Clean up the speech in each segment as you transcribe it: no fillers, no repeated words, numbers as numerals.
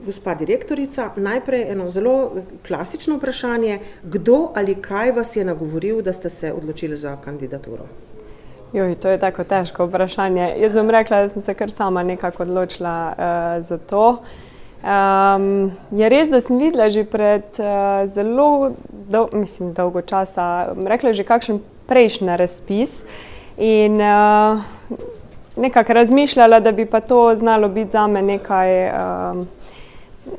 Gospa direktorica, najprej eno zelo klasično vprašanje. Kdo ali kaj vas je nagovoril, da ste se odločili za kandidaturo? To je tako težko vprašanje. Jaz bom rekla, da sem se kar sama nekako odločila za to. Je res, da sem videla že pred zelo dolgo časa, rekla že kakšen prejšnji razpis in nekako razmišljala, da bi pa to znalo biti zame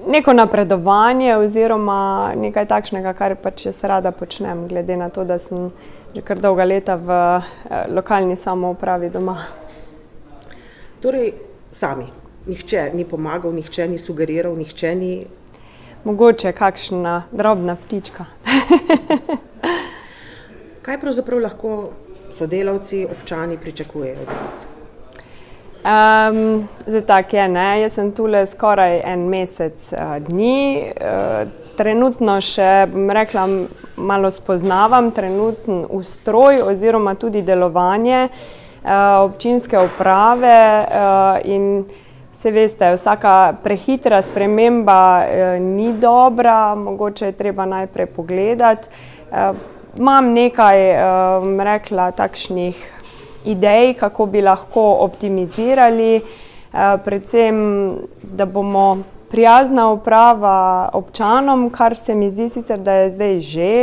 neko napredovanje oziroma nekaj takšnega, kar pač jaz rada počnem, glede na to, da sem že kar dolga leta v lokalni samoupravi doma. Torej, sami. Nihče ni pomagal, nihče ni sugeriral, nihče ni... Mogoče kakšna drobna ptička. Kaj pravzaprav lahko sodelavci, občani pričakujejo od vas? Zdaj tako je, ne. Jaz sem tule skoraj en mesec dni. Trenutno še, bom rekla, malo spoznavam trenutni ustroj oziroma tudi delovanje občinske uprave in se veste, vsaka prehitra sprememba ni dobra, mogoče je treba najprej pogledati. Imam nekaj, bom rekla, takšnih idej, kako bi lahko optimizirali, predvsem, da bomo prijazna uprava občanom, kar se mi zdi sicer, da je zdaj že.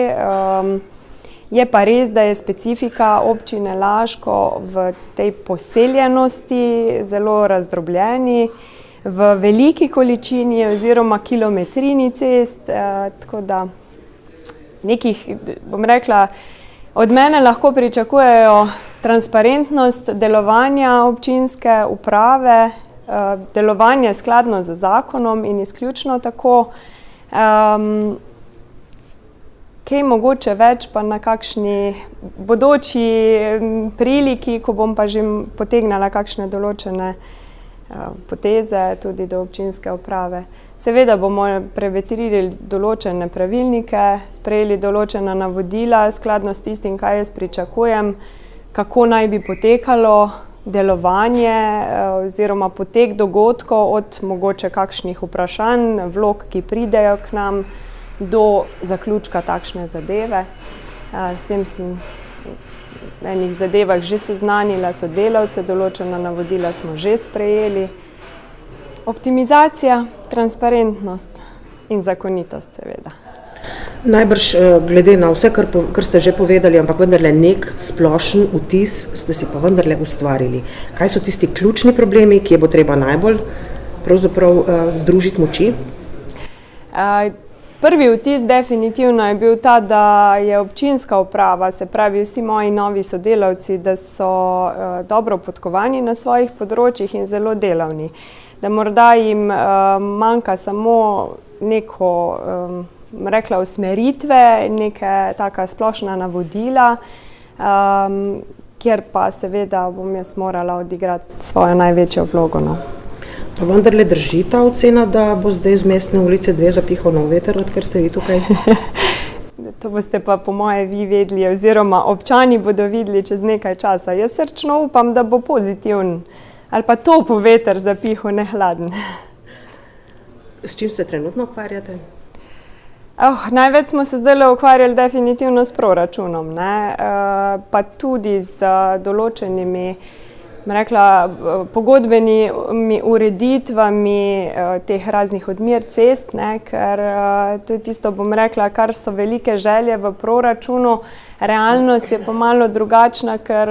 Je pa res, da je specifika občine Laško v tej poseljenosti zelo razdrobljeni, v veliki količini oziroma kilometrini cest, tako da nekih, bom rekla, od mene lahko pričakujejo transparentnost delovanja občinske uprave, delovanje skladno z zakonom in izključno tako. Kaj mogoče več pa na kakšni bodoči priliki, ko bom pa že potegnila kakšne določene poteze tudi do občinske uprave. Seveda bomo prevetrili določene pravilnike, sprejeli določena navodila, skladno s tistim, kaj jaz pričakujem, kako naj bi potekalo delovanje oziroma potek dogodkov od mogoče kakšnih vprašanj, vlog, ki pridejo k nam, do zaključka takšne zadeve. S tem sem v enih zadevah že seznanila sodelavce, določena navodila smo že sprejeli. Optimizacija, transparentnost in zakonitost, seveda. Najbrž glede na vse, kar ste že povedali, ampak vendarle nek splošen vtis ste si pa vendarle ustvarili. Kaj so tisti ključni problemi, ki je bo treba najbolj pravzaprav združiti moči? Prvi vtis definitivno je bil ta, da je občinska uprava, se pravi vsi moji novi sodelavci, da so dobro podkovani na svojih področjih in zelo delavni. Da morda jim manjka samo neko, rekla, usmeritve, neke taka splošna navodila, kjer pa seveda bom jaz morala odigrati svojo največjo vlogo. Pa vendarle drži ta ocena, da bo zdaj z Mestne ulice 2 zapihal nov veter, odkar ste vi tukaj? To boste pa po moje vi vedeli, oziroma občani bodo videli čez nekaj časa. Jaz srčno upam, da bo pozitiven ali pa topel veter zapihal, ne hladen. S čim se trenutno ukvarjate? Največ smo se zdajle ukvarjali definitivno s proračunom, ne? Pa tudi z določenimi, rekla, pogodbenimi ureditvami teh raznih odmer cest, ne, ker to je tisto, bom rekla, kar so velike želje v proračunu. Realnost je pa malo drugačna, ker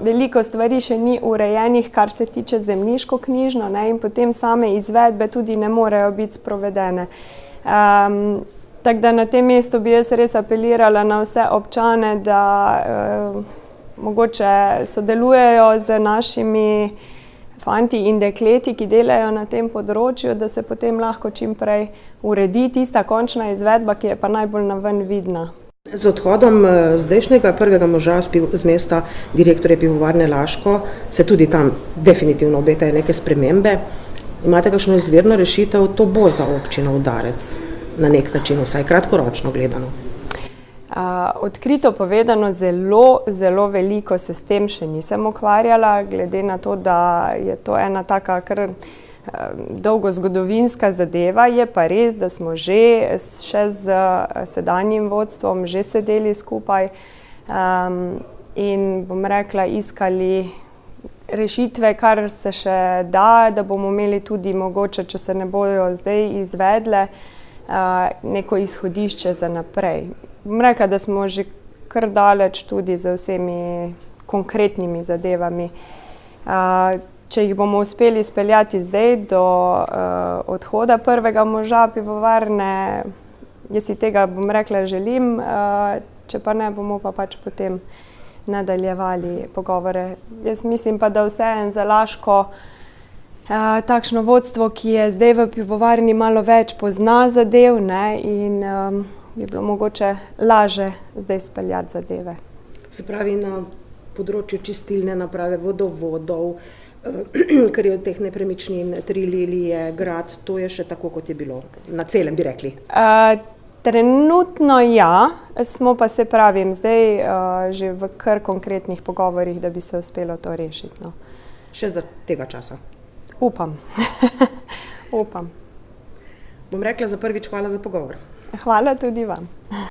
veliko stvari še ni urejenih, kar se tiče zemljiškoknjižno, ne, in potem same izvedbe tudi ne morejo biti sprovedene. Tako da na tem mestu bi jaz res apelirala na vse občane, da mogoče sodelujejo z našimi fanti in dekleti, ki delajo na tem področju, da se potem lahko čim prej uredi tista končna izvedba, ki je pa najbolj naven vidna. Z odhodom zdajšnjega prvega moža z mesta direktorja Pivovarne Laško se tudi tam definitivno obetajo neke spremembe. Imate kakšno izvirno rešitev? To bo za občino udarec na nek način, vsaj kratkoročno gledano. Odkrito povedano, zelo veliko se s tem še nisem ukvarjala, glede na to, da je to ena taka kar dolgo zgodovinska zadeva, je pa res, da smo še z sedanjim vodstvom že sedeli skupaj in bom rekla, iskali rešitve, kar se še da bomo imeli tudi mogoče, če se ne bojo zdaj izvedle, neko izhodišče za naprej. Bom rekla, da smo že kar daleč tudi z vsemi konkretnimi zadevami. Če jih bomo uspeli speljati zdaj do odhoda prvega moža pivovarne, jaz si tega, bom rekla, želim, če pa ne, bomo pa pač potem nadaljevali pogovore. Jaz mislim pa, da vseeno za Laško takšno vodstvo, ki je zdaj v pivovarni, malo več pozna zadev, ne, in bi bilo mogoče lažje zdaj speljati zadeve. Se pravi, na področju čistilne naprave, vodovodov, kar je od teh nepremičnin, 3 Lilije, grad, to je še tako, kot je bilo, na celem bi rekli? Trenutno ja, smo pa, se pravim, zdaj že v kar konkretnih pogovorih, da bi se uspelo to rešiti. No. Še za tega časa? Upam. Upam. Bom rekla za prvič hvala za pogovor. Hvala tudi vam.